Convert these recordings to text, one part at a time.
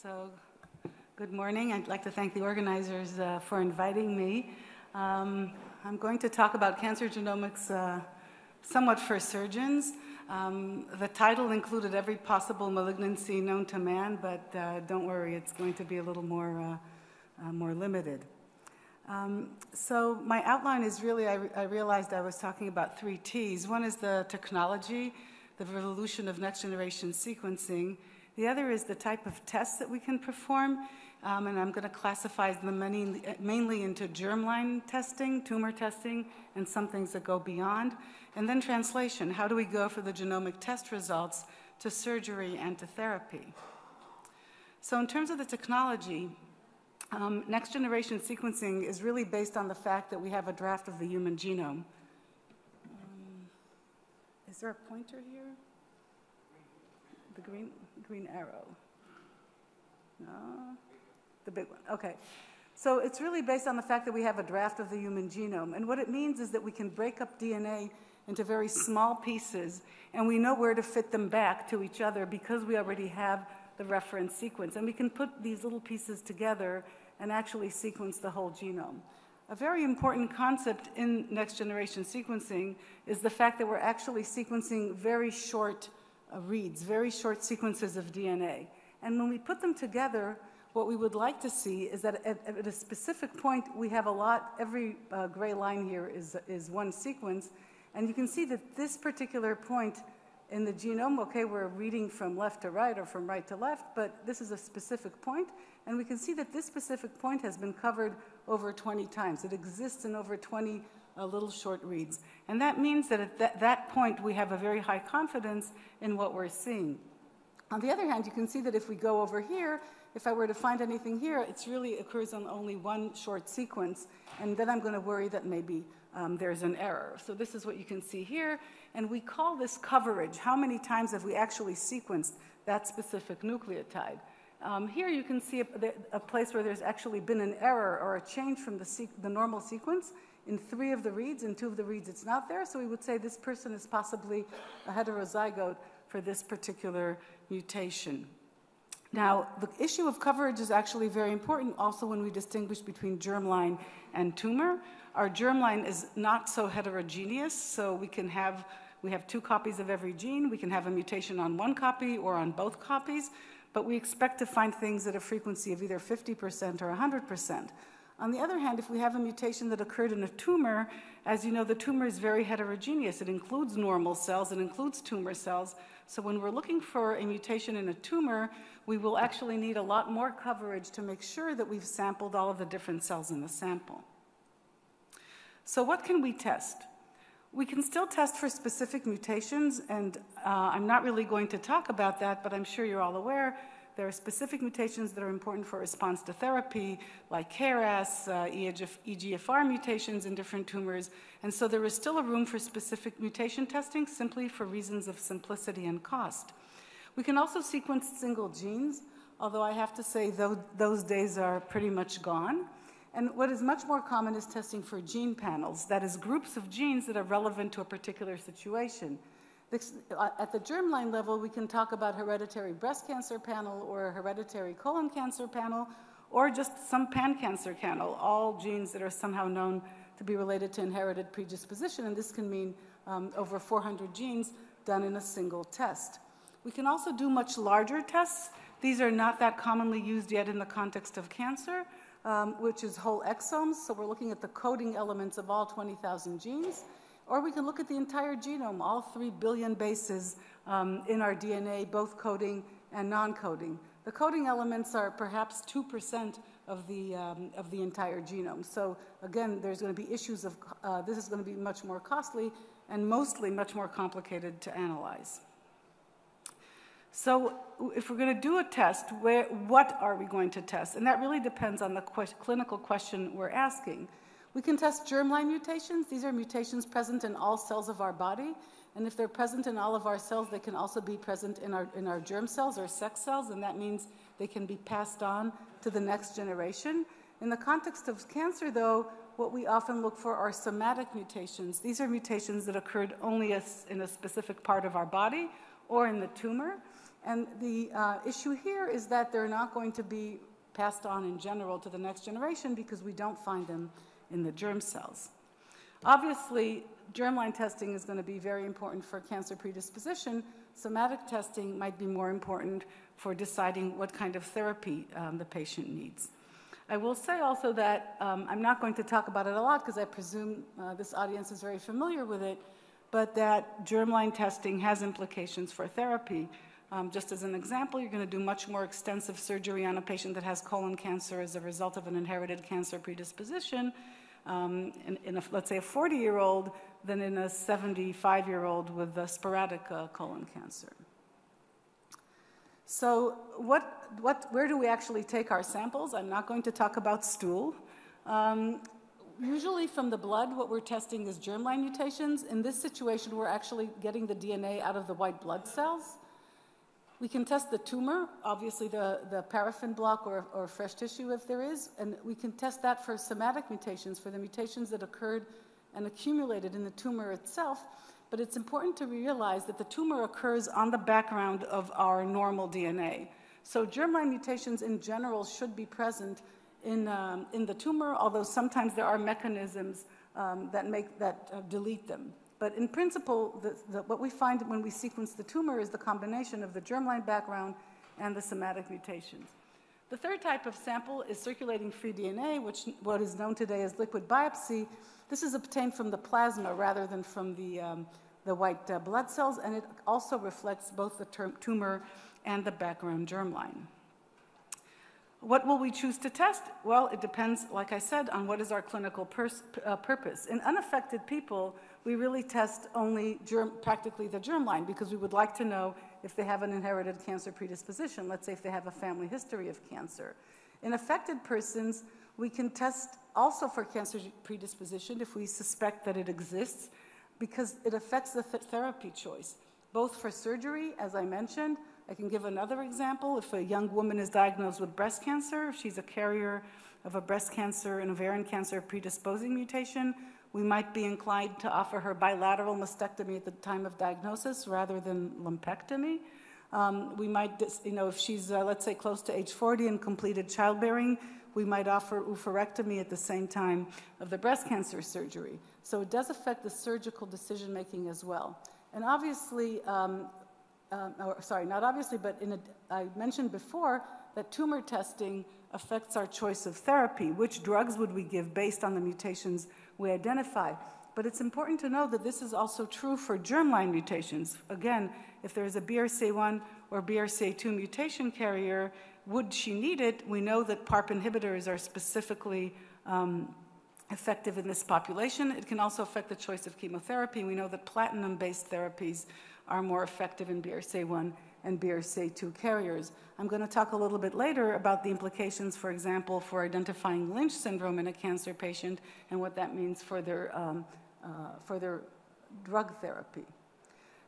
So, good morning. I'd like to thank the organizers for inviting me. I'm going to talk about cancer genomics somewhat for surgeons. The title included every possible malignancy known to man, but don't worry, it's going to be a little more limited. So my outline is really, I realized I was talking about 3 T's. One is the technology, the revolution of next generation sequencing. The other is the type of tests that we can perform, and I'm going to classify them mainly into germline testing, tumor testing, and some things that go beyond. And then translation, how do we go for the genomic test results to surgery and to therapy? So in terms of the technology, next generation sequencing is really based on the fact that we have a draft of the human genome. Is there a pointer here? The green arrow. No, the big one. Okay. So it's really based on the fact that we have a draft of the human genome. And what it means is that we can break up DNA into very small pieces, and we know where to fit them back to each other because we already have the reference sequence. And we can put these little pieces together and actually sequence the whole genome. A very important concept in next generation sequencing is the fact that we're actually sequencing very short reads, very short sequences of DNA. And when we put them together, what we would like to see is that at a specific point, we have a lot, every gray line here is one sequence, and you can see that this particular point in the genome, okay, we're reading from left to right or from right to left, but this is a specific point, and we can see that this specific point has been covered over 20 times. It exists in over 20 little short reads. And that means that at that point, we have a very high confidence in what we're seeing. On the other hand, you can see that if we go over here, if I were to find anything here, it really occurs on only one short sequence, and then I'm going to worry that maybe there's an error. So this is what you can see here, and we call this coverage. How many times have we actually sequenced that specific nucleotide? Here you can see a place where there's actually been an error or a change from the normal sequence. In 3 of the reads, in 2 of the reads it's not there, so we would say this person is possibly a heterozygote for this particular mutation. Now, the issue of coverage is actually very important also when we distinguish between germline and tumor. Our germline is not so heterogeneous, so we have 2 copies of every gene. We can have a mutation on 1 copy or on both copies, but we expect to find things at a frequency of either 50% or 100%. On the other hand, if we have a mutation that occurred in a tumor, as you know, the tumor is very heterogeneous. It includes normal cells, it includes tumor cells. So when we're looking for a mutation in a tumor, we will actually need a lot more coverage to make sure that we've sampled all of the different cells in the sample. So what can we test? We can still test for specific mutations, and I'm not really going to talk about that, but I'm sure you're all aware there are specific mutations that are important for response to therapy, like KRAS, EGFR mutations in different tumors, and so there is still a room for specific mutation testing simply for reasons of simplicity and cost. We can also sequence single genes, although I have to say those days are pretty much gone. And what is much more common is testing for gene panels, that is, groups of genes that are relevant to a particular situation. At the germline level, we can talk about hereditary breast cancer panel or a hereditary colon cancer panel or just some pan-cancer panel, all genes that are somehow known to be related to inherited predisposition, and this can mean over 400 genes done in a single test. We can also do much larger tests. These are not that commonly used yet in the context of cancer, which is whole exomes, so we're looking at the coding elements of all 20,000 genes. Or we can look at the entire genome, all 3 billion bases in our DNA, both coding and non-coding. The coding elements are perhaps 2% of the entire genome. So again, there's going to be issues of, this is going to be much more costly and mostly much more complicated to analyze. So if we're going to do a test, what are we going to test? And that really depends on the clinical question we're asking. We can test germline mutations. These are mutations present in all cells of our body. And if they're present in all of our cells, they can also be present in our germ cells or sex cells, and that means they can be passed on to the next generation. In the context of cancer, though, what we often look for are somatic mutations. These are mutations that occurred only in a specific part of our body or in the tumor. And the issue here is that they're not going to be passed on in general to the next generation because we don't find them in the germ cells. Obviously, germline testing is going to be very important for cancer predisposition. Somatic testing might be more important for deciding what kind of therapy the patient needs. I will say also that I'm not going to talk about it a lot because I presume this audience is very familiar with it, but that germline testing has implications for therapy. Just as an example, you're going to do much more extensive surgery on a patient that has colon cancer as a result of an inherited cancer predisposition in let's say a 40-year-old than in a 75-year-old with a sporadic colon cancer. So where do we actually take our samples? I'm not going to talk about stool. Usually from the blood, what we're testing is germline mutations. In this situation, we're actually getting the DNA out of the white blood cells. We can test the tumor, obviously the paraffin block or fresh tissue if there is, and we can test that for somatic mutations, for the mutations that occurred and accumulated in the tumor itself. But it's important to realize that the tumor occurs on the background of our normal DNA. So germline mutations in general should be present in the tumor, although sometimes there are mechanisms that delete them. But in principle, what we find when we sequence the tumor is the combination of the germline background and the somatic mutations. The third type of sample is circulating free DNA, what is known today as liquid biopsy. This is obtained from the plasma rather than from the white blood cells, and it also reflects both the tumor and the background germline. What will we choose to test? Well, it depends, like I said, on what is our clinical purpose. In unaffected people, we really test only practically the germline because we would like to know if they have an inherited cancer predisposition, let's say if they have a family history of cancer. In affected persons, we can test also for cancer predisposition if we suspect that it exists because it affects the therapy choice, both for surgery, as I mentioned. I can give another example. If a young woman is diagnosed with breast cancer, if she's a carrier of a breast cancer and ovarian cancer predisposing mutation, we might be inclined to offer her bilateral mastectomy at the time of diagnosis rather than lumpectomy. We might, if she's, let's say, close to age 40 and completed childbearing, we might offer oophorectomy at the same time of the breast cancer surgery. So it does affect the surgical decision-making as well. And obviously, not obviously, but I mentioned before that tumor testing affects our choice of therapy. Which drugs would we give based on the mutations we identify? But it's important to know that this is also true for germline mutations. Again, if there is a BRCA1 or BRCA2 mutation carrier, would she need it? We know that PARP inhibitors are specifically effective in this population. It can also affect the choice of chemotherapy. We know that platinum-based therapies are more effective in BRCA1 and BRCA2 carriers. I'm going to talk a little bit later about the implications, for example, for identifying Lynch syndrome in a cancer patient and what that means for their drug therapy.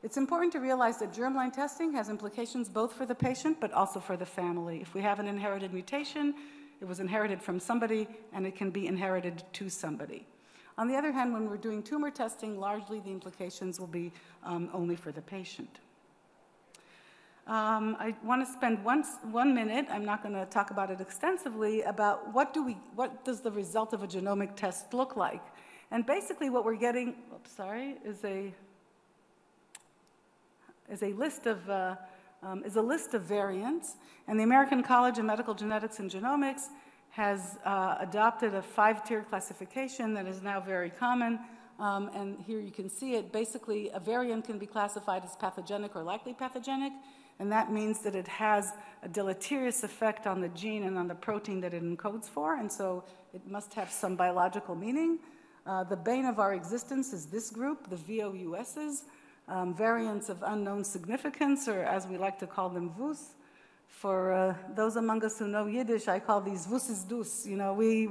It's important to realize that germline testing has implications both for the patient but also for the family. If we have an inherited mutation, it was inherited from somebody and it can be inherited to somebody. On the other hand, when we're doing tumor testing, largely the implications will be only for the patient. I want to spend 1 minute, I'm not going to talk about it extensively, about what does the result of a genomic test look like. And basically what we're getting, is a list of variants. And the American College of Medical Genetics and Genomics has adopted a 5-tier classification that is now very common. And here you can see it. Basically, a variant can be classified as pathogenic or likely pathogenic, and that means that it has a deleterious effect on the gene and on the protein that it encodes for, and so it must have some biological meaning. The bane of our existence is this group, the VOUSs, variants of unknown significance, or as we like to call them, VUS. For those among us who know Yiddish, I call these VUSes dus.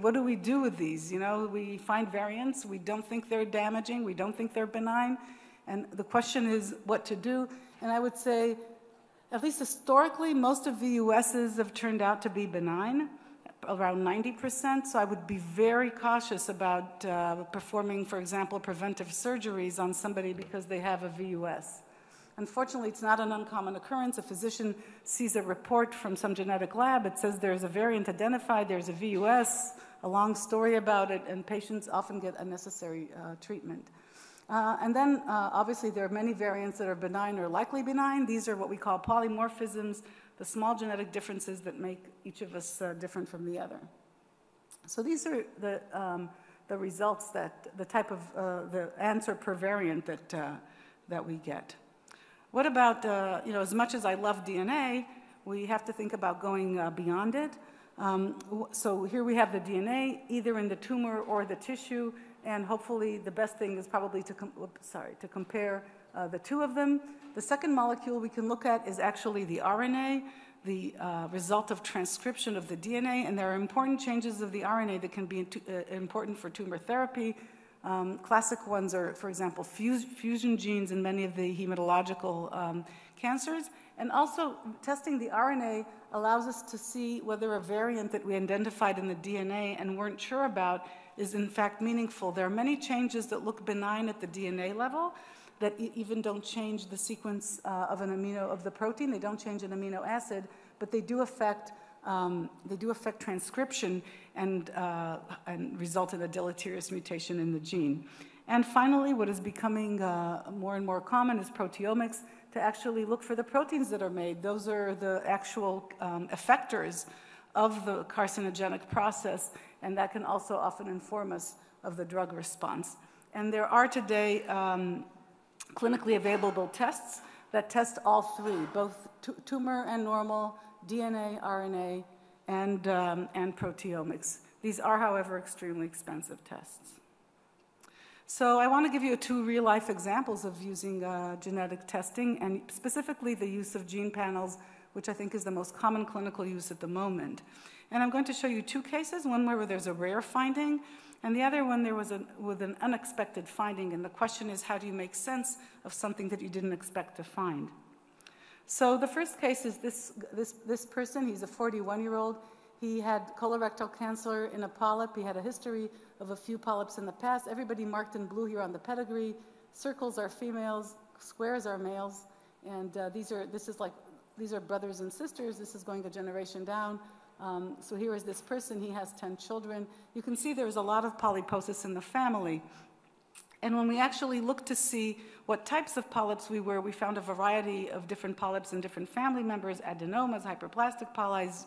What do we do with these? We find variants, we don't think they're damaging, we don't think they're benign, and the question is what to do. And I would say, at least historically, most of VUSs have turned out to be benign, around 90%, so I would be very cautious about performing, for example, preventive surgeries on somebody because they have a VUS. Unfortunately, it's not an uncommon occurrence. A physician sees a report from some genetic lab. It says there's a variant identified, there's a VUS, a long story about it, and patients often get unnecessary treatment. And then, obviously, there are many variants that are benign or likely benign. These are what we call polymorphisms, the small genetic differences that make each of us different from the other. So these are the results the type of the answer per variant that we get. What about, as much as I love DNA, we have to think about going beyond it. So here we have the DNA, either in the tumor or the tissue, and hopefully the best thing is probably to compare the two of them. The second molecule we can look at is actually the RNA, the result of transcription of the DNA, and there are important changes of the RNA that can be important for tumor therapy. Classic ones are, for example, fusion genes in many of the hematological cancers. And also, testing the RNA allows us to see whether a variant that we identified in the DNA and weren't sure about is in fact meaningful. There are many changes that look benign at the DNA level that even don't change the sequence of the protein. They don't change an amino acid, but they do affect transcription and result in a deleterious mutation in the gene. And finally, what is becoming more and more common is proteomics, to actually look for the proteins that are made. Those are the actual effectors of the carcinogenic process, and that can also often inform us of the drug response. And there are today clinically available tests that test all three, both tumor and normal, DNA, RNA, and proteomics. These are, however, extremely expensive tests. So I want to give you two real-life examples of using genetic testing, and specifically the use of gene panels, which I think is the most common clinical use at the moment. And I'm going to show you two cases, one where there's a rare finding, and the other one there was with an unexpected finding. And the question is, how do you make sense of something that you didn't expect to find? So the first case is this person. He's a 41-year-old. He had colorectal cancer in a polyp. He had a history of a few polyps in the past. Everybody marked in blue here on the pedigree. Circles are females, squares are males, and these are brothers and sisters. This is going a generation down. So here is this person. He has 10 children. You can see there's a lot of polyposis in the family. And when we actually looked to see what types of polyps we found a variety of different polyps in different family members: adenomas, hyperplastic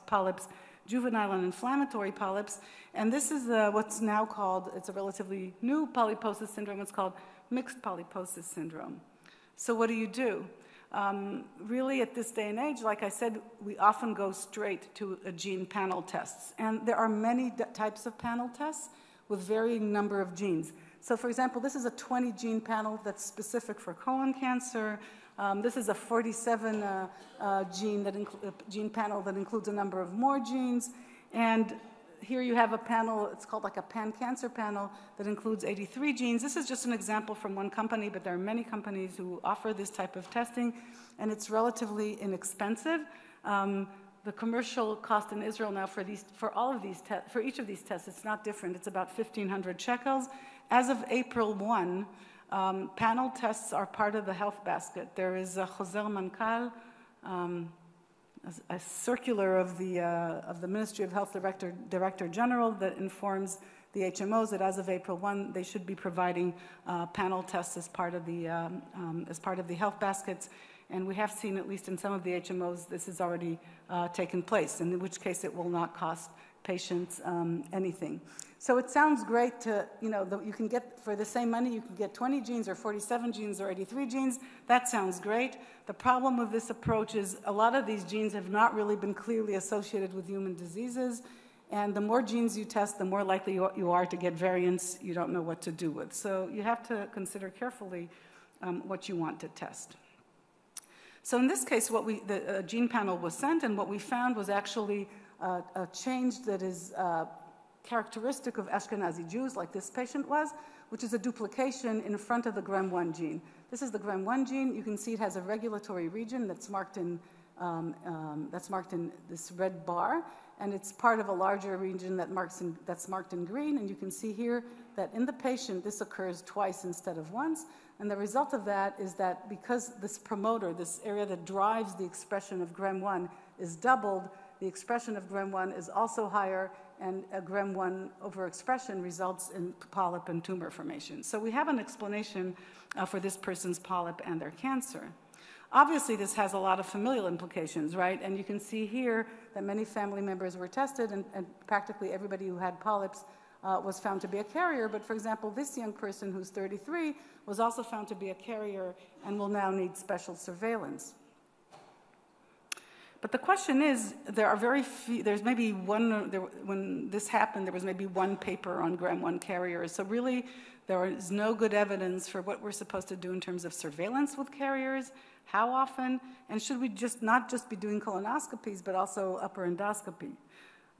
polyps, juvenile and inflammatory polyps. And this is what's now called, it's a relatively new polyposis syndrome. It's called mixed polyposis syndrome. So what do? Really, at this day and age, like I said, we often go straight to a gene panel tests. And there are many types of panel tests with varying number of genes. So for example, this is a 20 gene panel that's specific for colon cancer. This is a 47 gene panel that includes a number of more genes. And here you have a panel, it's called like a pan-cancer panel, that includes 83 genes. This is just an example from one company, but there are many companies who offer this type of testing, and it's relatively inexpensive. The commercial cost in Israel now for each of these tests, it's not different. It's about 1,500 shekels. As of April 1, panel tests are part of the health basket. There is a Choser Mankal, a circular of the Ministry of Health Director General that informs the HMOs that as of April 1, they should be providing panel tests as part of the health baskets. And we have seen, at least in some of the HMOs, this has already taken place, in which case it will not cost patients anything. So it sounds great to, you can get, for the same money, you can get 20 genes or 47 genes or 83 genes. That sounds great. The problem with this approach is a lot of these genes have not really been clearly associated with human diseases. And the more genes you test, the more likely you are to get variants you don't know what to do with. So you have to consider carefully what you want to test. So in this case, the gene panel was sent, and what we found was actually a change that is characteristic of Ashkenazi Jews, like this patient was, which is a duplication in front of the GREM1 gene. This is the GREM1 gene. You can see it has a regulatory region that's marked in this red bar, and it's part of a larger region that's marked in green. And you can see here that in the patient, this occurs twice instead of once. And the result of that is that because this promoter, this area that drives the expression of GREM1 is doubled, the expression of GREM1 is also higher, and a GREM1 overexpression results in polyp and tumor formation. So we have an explanation for this person's polyp and their cancer. Obviously, this has a lot of familial implications, right? And you can see here that many family members were tested, and practically everybody who had polyps was found to be a carrier. But for example, this young person who's 33 was also found to be a carrier and will now need special surveillance. But the question is, there are very few, there's maybe one, when this happened, there was maybe one paper on GREM1 carriers. So really, there is no good evidence for what we're supposed to do in terms of surveillance with carriers, how often, and should we not just be doing colonoscopies, but also upper endoscopy.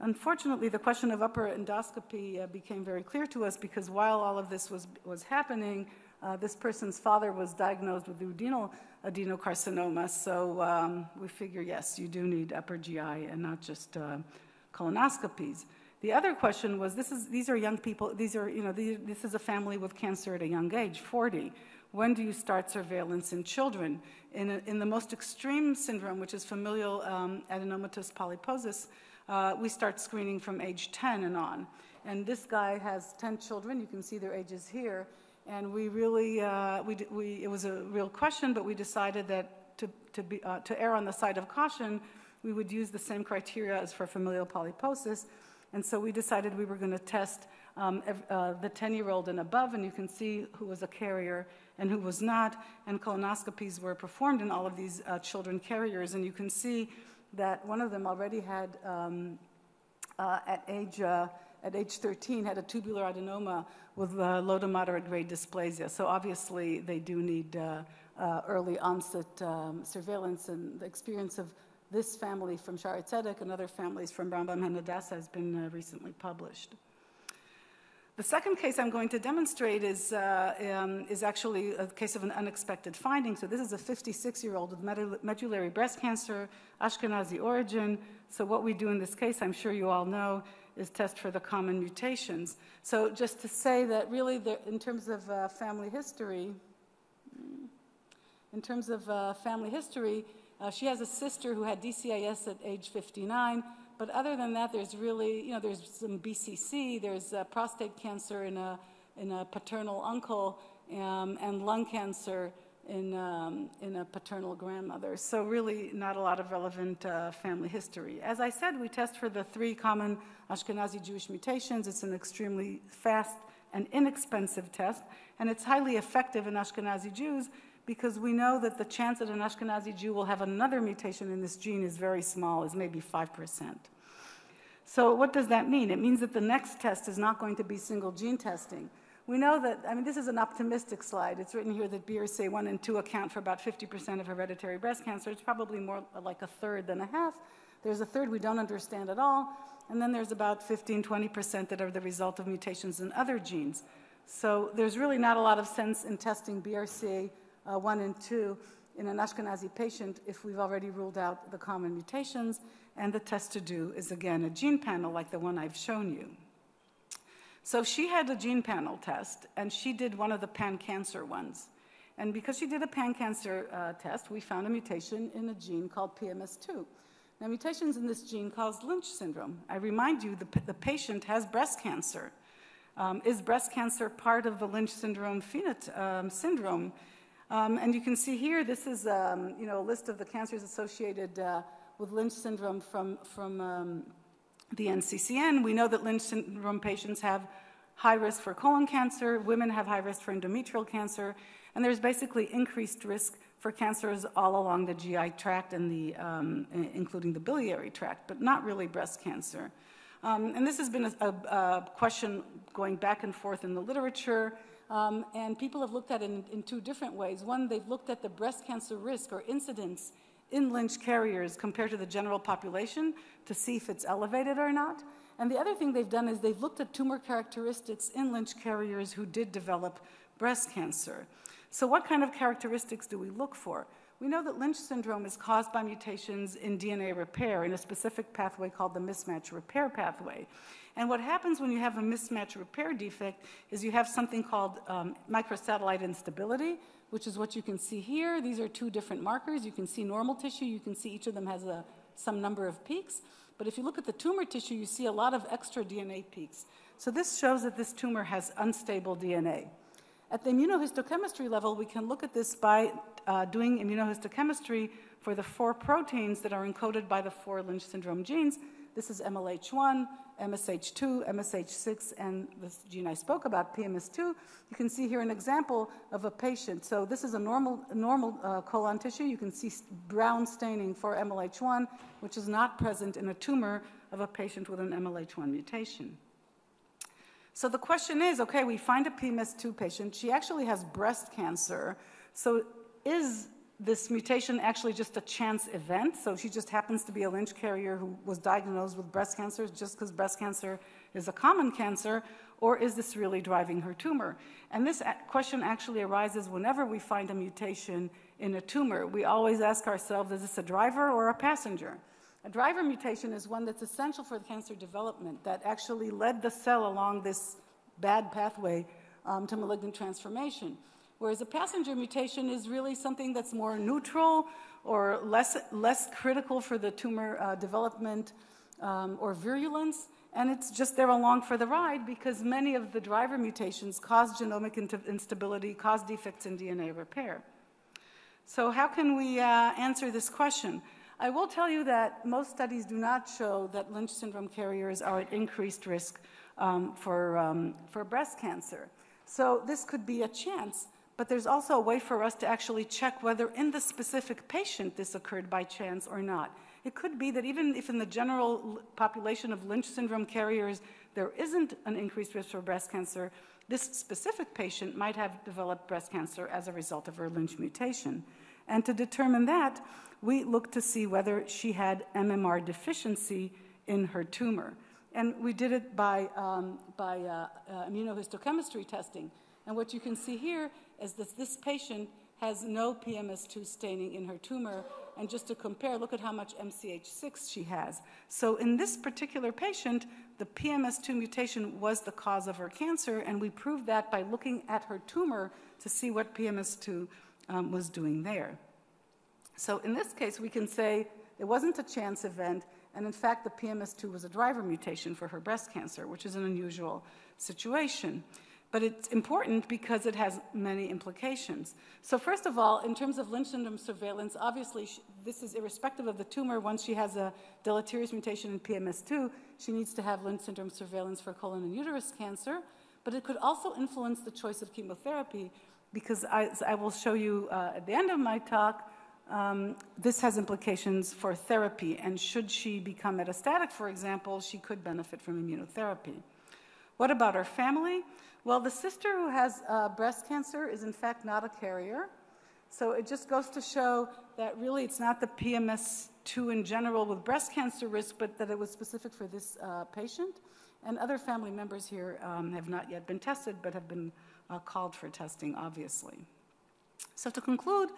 Unfortunately, the question of upper endoscopy became very clear to us because while all of this was happening, this person's father was diagnosed with duodenal adenocarcinoma, so we figure, yes, you do need upper GI and not just colonoscopies. The other question was, these are young people, this is a family with cancer at a young age, 40. When do you start surveillance in children? In the most extreme syndrome, which is familial adenomatous polyposis, we start screening from age 10 and on. And this guy has 10 children. You can see their ages here. And we really, it was a real question, but we decided that to err on the side of caution, we would use the same criteria as for familial polyposis. And so we decided we were going to test the 10-year-old and above, and you can see who was a carrier and who was not. And colonoscopies were performed in all of these children carriers. And you can see that one of them already had, at age 13, had a tubular adenoma with low to moderate grade dysplasia. So obviously, they do need early onset surveillance, and the experience of this family from Shari Tzedek and other families from Rambam and Hadassah has been recently published. The second case I'm going to demonstrate is actually a case of an unexpected finding. So this is a 56-year-old with medullary breast cancer, Ashkenazi origin. So what we do in this case, I'm sure you all know, is test for the common mutations. So just to say that really in terms of family history, she has a sister who had DCIS at age 59, but other than that, there's really, there's some BCC, there's prostate cancer in a paternal uncle, and lung cancer in a paternal grandmother. So really not a lot of relevant family history. As I said, we test for the 3 common Ashkenazi Jewish mutations. It's an extremely fast and inexpensive test, and it's highly effective in Ashkenazi Jews because we know that the chance that an Ashkenazi Jew will have another mutation in this gene is very small, is maybe 5%. So what does that mean? It means that the next test is not going to be single gene testing. We know that, this is an optimistic slide. It's written here that BRCA1 and 2 account for about 50% of hereditary breast cancer. It's probably more like a third than a half. There's a third we don't understand at all. And then there's about 15, 20% that are the result of mutations in other genes. So there's really not a lot of sense in testing BRCA1 and 2 in an Ashkenazi patient if we've already ruled out the common mutations. And the test to do is, again, a gene panel like the one I've shown you. So she had a gene panel test, and she did one of the pan-cancer ones. And because she did a pan-cancer test, we found a mutation in a gene called PMS2. Now, mutations in this gene cause Lynch syndrome. I remind you, the patient has breast cancer. Is breast cancer part of the Lynch syndrome syndrome? And you can see here, this is a list of the cancers associated with Lynch syndrome from the NCCN. We know that Lynch syndrome patients have high risk for colon cancer, women have high risk for endometrial cancer, and there's basically increased risk for cancers all along the GI tract and including the biliary tract, but not really breast cancer. And this has been a question going back and forth in the literature, and people have looked at it in 2 different ways. One, they've looked at the breast cancer risk or incidence in Lynch carriers compared to the general population to see if it's elevated or not. And the other thing they've done is they've looked at tumor characteristics in Lynch carriers who did develop breast cancer. So what kind of characteristics do we look for? We know that Lynch syndrome is caused by mutations in DNA repair in a specific pathway called the mismatch repair pathway. And what happens when you have a mismatch repair defect is you have something called microsatellite instability. which is what you can see here. These are two different markers. You can see normal tissue. You can see each of them has some number of peaks. But if you look at the tumor tissue, you see a lot of extra DNA peaks. So this shows that this tumor has unstable DNA. At the immunohistochemistry level, we can look at this by doing immunohistochemistry for the 4 proteins that are encoded by the 4 Lynch syndrome genes. This is MLH1, MSH2, MSH6, and this gene I spoke about, PMS2. You can see here an example of a patient. So this is a normal colon tissue. You can see brown staining for MLH1, which is not present in a tumor of a patient with an MLH1 mutation. So the question is, okay, we find a PMS2 patient. She actually has breast cancer. So is this mutation actually just a chance event? So she just happens to be a Lynch carrier who was diagnosed with breast cancer just because breast cancer is a common cancer, or is this really driving her tumor? And this question actually arises whenever we find a mutation in a tumor. We always ask ourselves, is this a driver or a passenger? A driver mutation is one that's essential for the cancer development, that actually led the cell along this bad pathway to malignant transformation. Whereas a passenger mutation is really something that's more neutral or less critical for the tumor development or virulence, and it's just there along for the ride because many of the driver mutations cause genomic instability, cause defects in DNA repair. So how can we answer this question? I will tell you that most studies do not show that Lynch syndrome carriers are at increased risk for breast cancer. So this could be a chance, but there's also a way for us to actually check whether in the specific patient this occurred by chance or not. It could be that even if in the general population of Lynch syndrome carriers there isn't an increased risk for breast cancer, this specific patient might have developed breast cancer as a result of her Lynch mutation. And to determine that, we looked to see whether she had MMR deficiency in her tumor. And we did it by immunohistochemistry testing. And what you can see here is that this patient has no PMS2 staining in her tumor. And just to compare, look at how much MCH6 she has. So in this particular patient, the PMS2 mutation was the cause of her cancer, and we proved that by looking at her tumor to see what PMS2 was doing there. So in this case, we can say it wasn't a chance event, and in fact, the PMS2 was a driver mutation for her breast cancer, which is an unusual situation. But it's important because it has many implications. So first of all, in terms of Lynch syndrome surveillance, obviously this is irrespective of the tumor. Once she has a deleterious mutation in PMS2, she needs to have Lynch syndrome surveillance for colon and uterus cancer. But it could also influence the choice of chemotherapy because I will show you at the end of my talk, this has implications for therapy. And should she become metastatic, for example, she could benefit from immunotherapy. What about her family? Well, the sister who has breast cancer is in fact not a carrier. So it just goes to show that really it's not the PMS2 in general with breast cancer risk, but that it was specific for this patient. And other family members here have not yet been tested, but have been called for testing, obviously. So to conclude,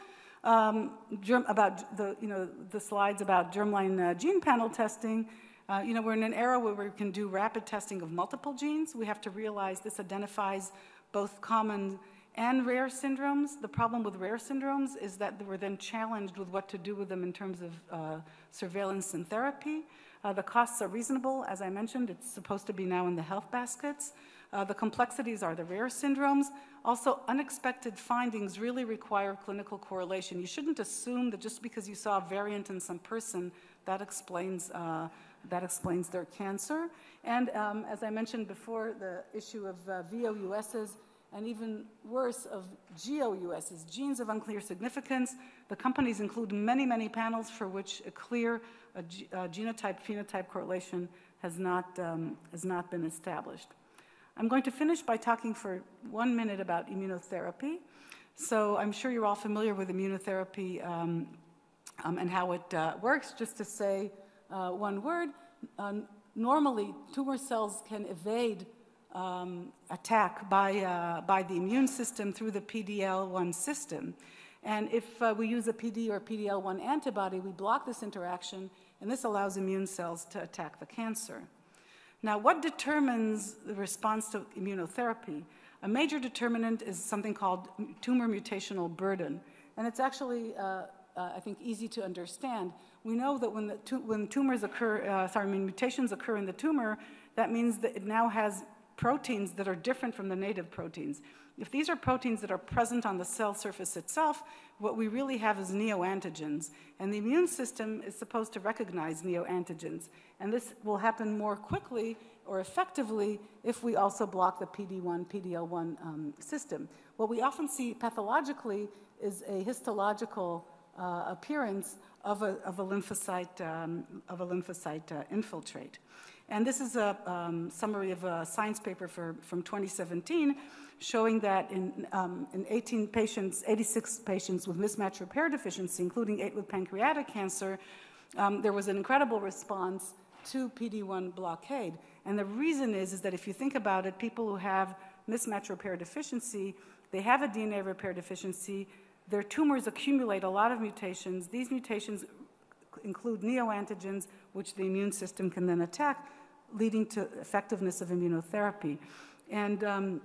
about the slides about germline gene panel testing, we're in an era where we can do rapid testing of multiple genes. We have to realize this identifies both common and rare syndromes. The problem with rare syndromes is that we're then challenged with what to do with them in terms of surveillance and therapy. The costs are reasonable. As I mentioned, it's supposed to be now in the health baskets. The complexities are the rare syndromes. Also, unexpected findings really require clinical correlation. You shouldn't assume that just because you saw a variant in some person, that explains their cancer. And as I mentioned before, the issue of VOUSs and even worse of GOUSs, genes of unclear significance. The companies include many, many panels for which a clear genotype-phenotype correlation has not been established. I'm going to finish by talking for 1 minute about immunotherapy. So I'm sure you're all familiar with immunotherapy and how it works. Just to say one word, normally tumor cells can evade attack by the immune system through the PD-L1 system. And if we use a PD or PD-L1 antibody, we block this interaction, and this allows immune cells to attack the cancer. Now, what determines the response to immunotherapy? A major determinant is something called tumor mutational burden. And it's actually, I think, easy to understand. We know that when tumors occur, mutations occur in the tumor, that means that it now has proteins that are different from the native proteins. If these are proteins that are present on the cell surface itself, what we really have is neoantigens. And the immune system is supposed to recognize neoantigens. And this will happen more quickly or effectively if we also block the PD-1, PD-L1 system. What we often see pathologically is a histological appearance of a lymphocyte infiltrate. And this is a summary of a science paper from 2017 showing that in 86 patients with mismatch repair deficiency, including 8 with pancreatic cancer, there was an incredible response to PD-1 blockade. And the reason is that if you think about it, people who have mismatch repair deficiency, they have a DNA repair deficiency, their tumors accumulate a lot of mutations. These mutations include neoantigens, which the immune system can then attack, leading to effectiveness of immunotherapy. And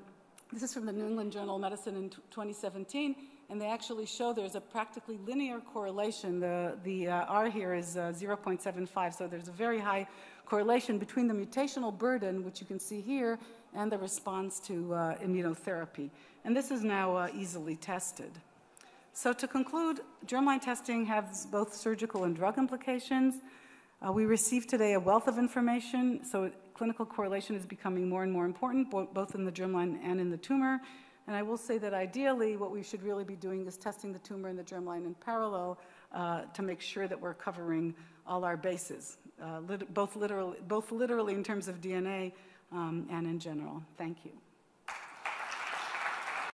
this is from the New England Journal of Medicine in 2017, and they actually show there's a practically linear correlation. The R here is 0.75, so there's a very high correlation between the mutational burden, which you can see here, and the response to immunotherapy. And this is now easily tested. So to conclude, germline testing has both surgical and drug implications. We received today a wealth of information, so clinical correlation is becoming more and more important, both in the germline and in the tumor. And I will say that ideally, what we should really be doing is testing the tumor and the germline in parallel to make sure that we're covering all our bases, both literally in terms of DNA and in general. Thank you.